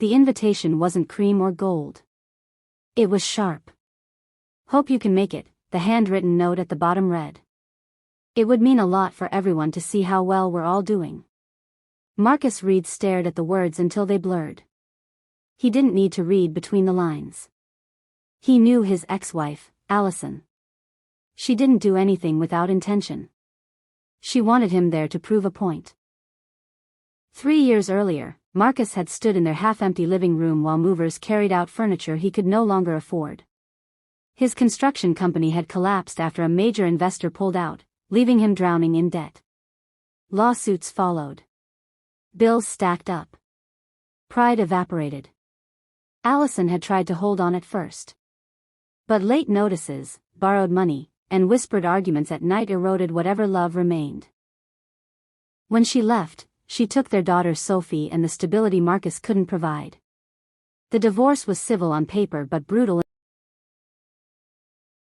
The invitation wasn't cream or gold. It was sharp. "Hope you can make it," the handwritten note at the bottom read. "It would mean a lot for everyone to see how well we're all doing." Marcus Reed stared at the words until they blurred. He didn't need to read between the lines. He knew his ex-wife, Allison. She didn't do anything without intention. She wanted him there to prove a point. 3 years earlier, Marcus had stood in their half-empty living room while movers carried out furniture he could no longer afford. His construction company had collapsed after a major investor pulled out, leaving him drowning in debt. Lawsuits followed. Bills stacked up. Pride evaporated. Allison had tried to hold on at first. But late notices, borrowed money, and whispered arguments at night eroded whatever love remained. When she left, she took their daughter Sophie and the stability Marcus couldn't provide. The divorce was civil on paper but brutal